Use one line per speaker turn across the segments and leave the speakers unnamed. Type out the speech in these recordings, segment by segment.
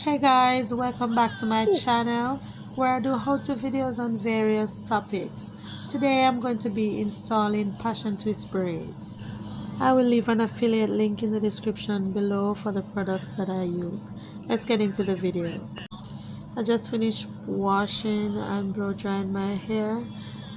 Hey guys, welcome back to my channel where I do how-to videos on various topics. Today I'm going to be installing passion twist braids. I will leave an affiliate link in the description below for the products that I use. Let's get into the video. I just finished washing and blow drying my hair.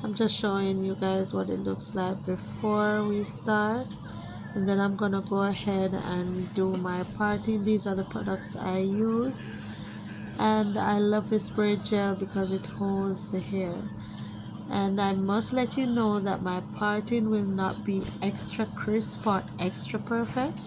I'm just showing you guys what it looks like before we start, and then I'm gonna go ahead and do my parting. These are the products I use, and I love this braid gel because it holds the hair. And I must let you know that my parting will not be extra crisp or extra perfect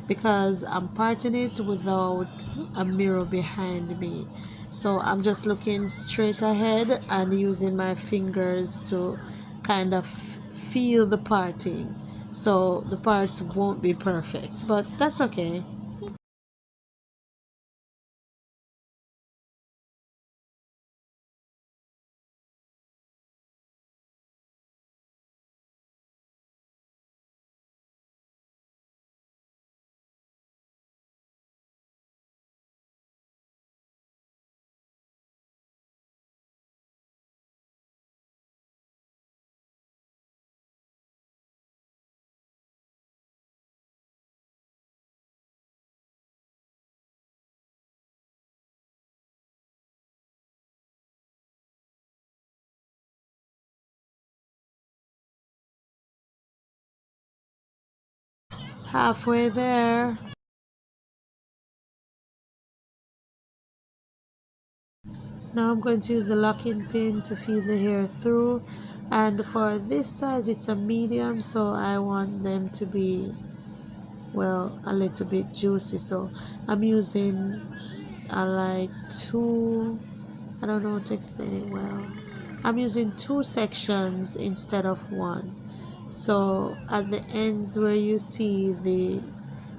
because I'm parting it without a mirror behind me. So I'm just looking straight ahead and using my fingers to kind of feel the parting. So the parts won't be perfect, but that's okay. Halfway there. Now I'm going to use the locking pin to feed the hair through, and for this size it's a medium, so I want them to be, well, a little bit juicy, so I'm using like two, I don't know how to explain it well, I'm using two sections instead of one. So at the ends where you see the,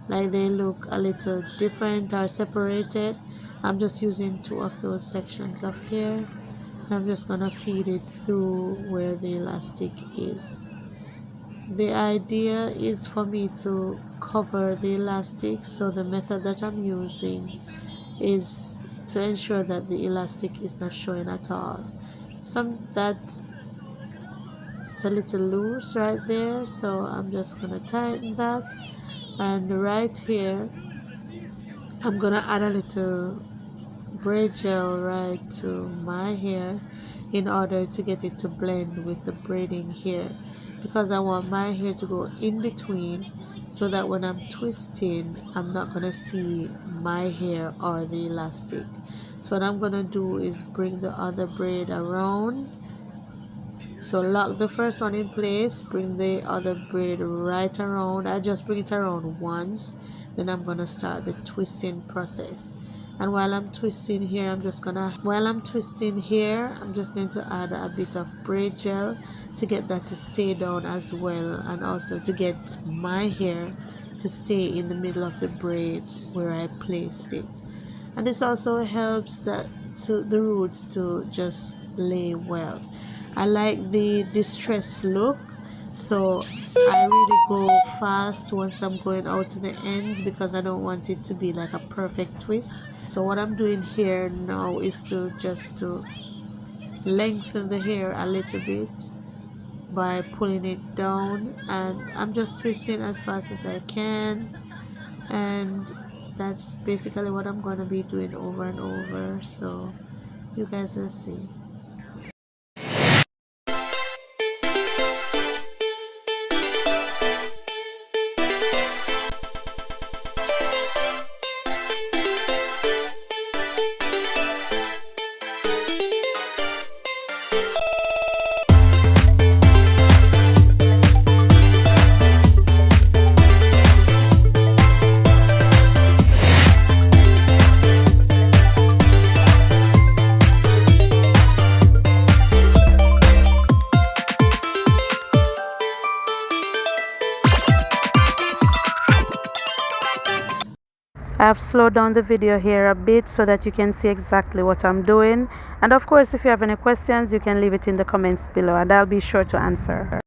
like, they look a little different or separated, I'm just using two of those sections of hair. I'm just gonna feed it through where the elastic is. The idea is for me to cover the elastic, so the method that I'm using is to ensure that the elastic is not showing at all. Some that it's a little loose right there, so I'm just gonna tighten that. And right here I'm gonna add a little braid gel right to my hair in order to get it to blend with the braiding hair, because I want my hair to go in between so that when I'm twisting I'm not gonna see my hair or the elastic. So what I'm gonna do is bring the other braid around. So lock the first one in place, bring the other braid right around. I just bring it around once, then I'm gonna start the twisting process. And while I'm twisting here, I'm just going to add a bit of braid gel to get that to stay down as well, and also to get my hair to stay in the middle of the braid where I placed it. And this also helps that to the roots to just lay well. I like the distressed look, so I really go fast once I'm going out to the ends because I don't want it to be like a perfect twist. So what I'm doing here now is to just to lengthen the hair a little bit by pulling it down, and I'm just twisting as fast as I can, and that's basically what I'm going to be doing over and over, so you guys will see. I've slowed down the video here a bit so that you can see exactly what I'm doing, and of course if you have any questions you can leave it in the comments below and I'll be sure to answer.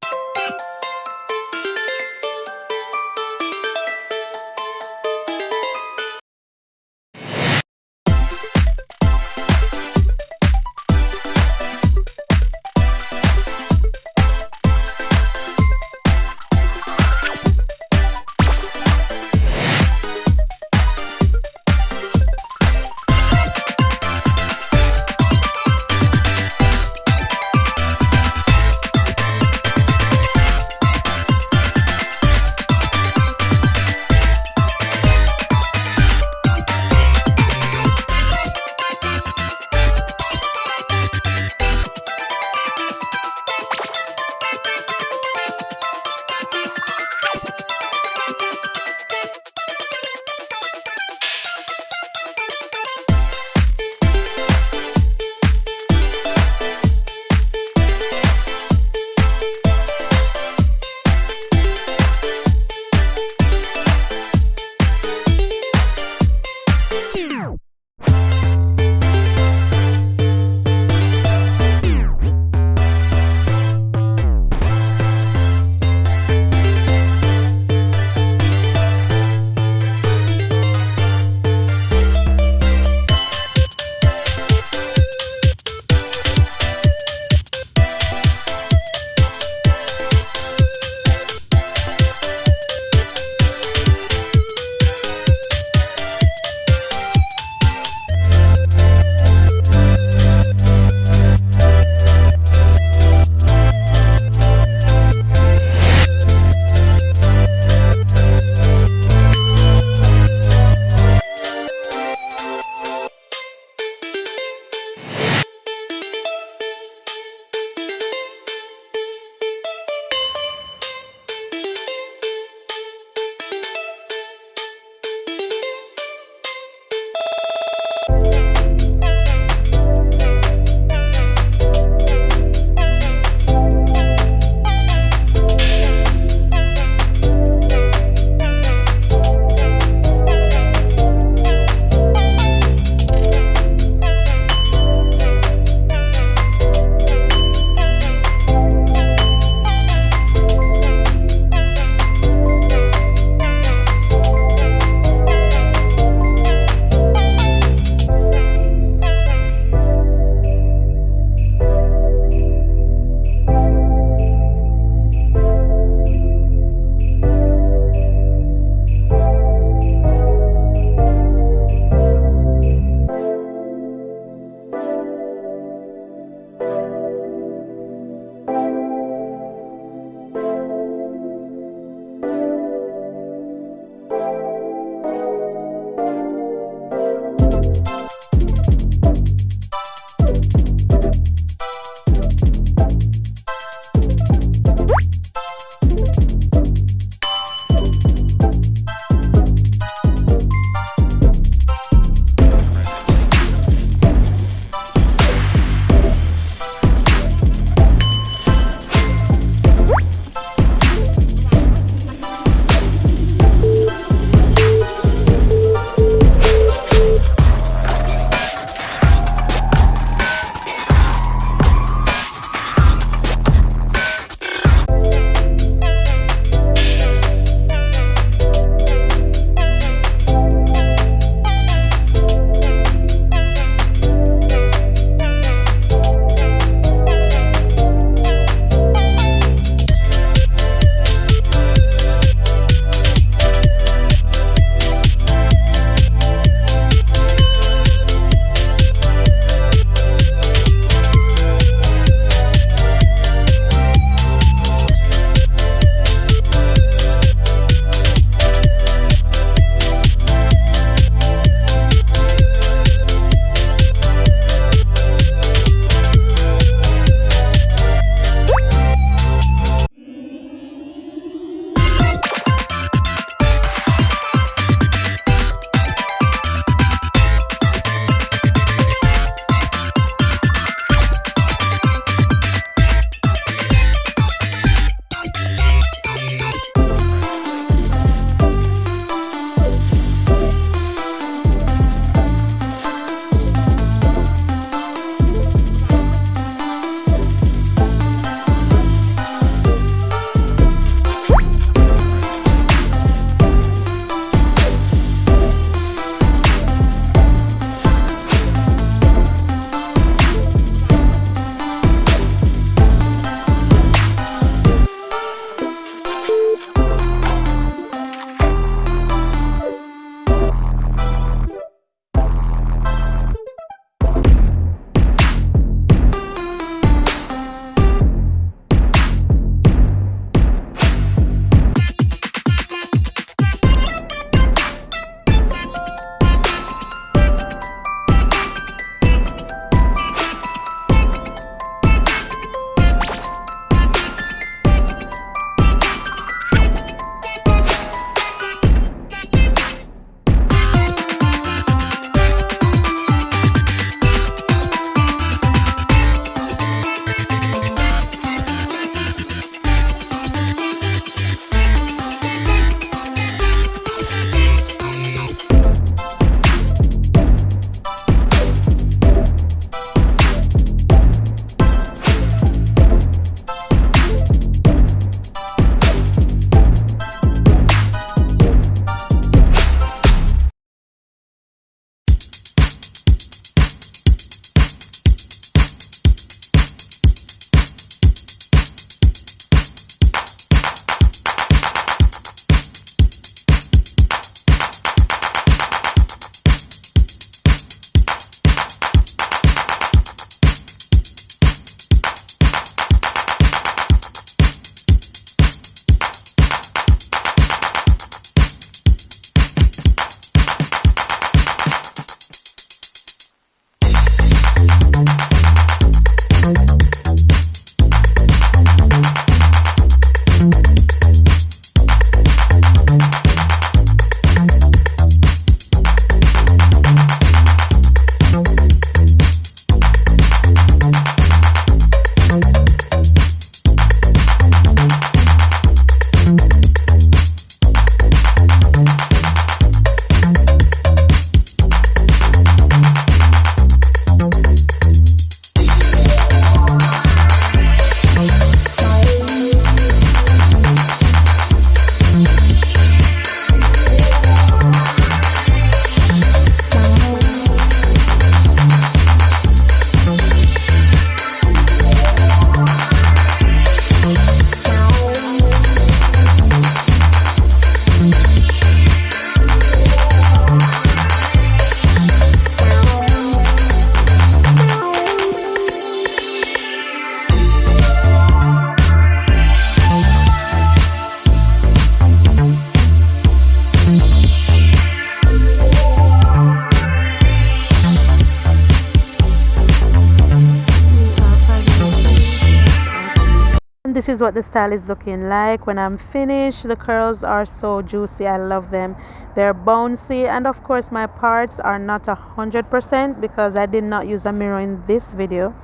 This is what the style is looking like when I'm finished. The curls are so juicy. I love them. They're bouncy, and of course my parts are not 100% because I did not use a mirror in this video,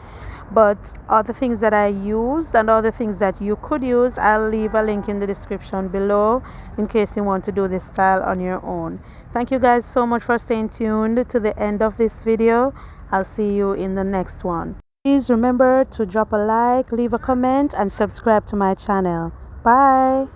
but all the things that I used and all the things that you could use, I'll leave a link in the description below in case you want to do this style on your own. Thank you guys so much for staying tuned to the end of this video. I'll see you in the next one. Please remember to drop a like, leave a comment, and subscribe to my channel. Bye.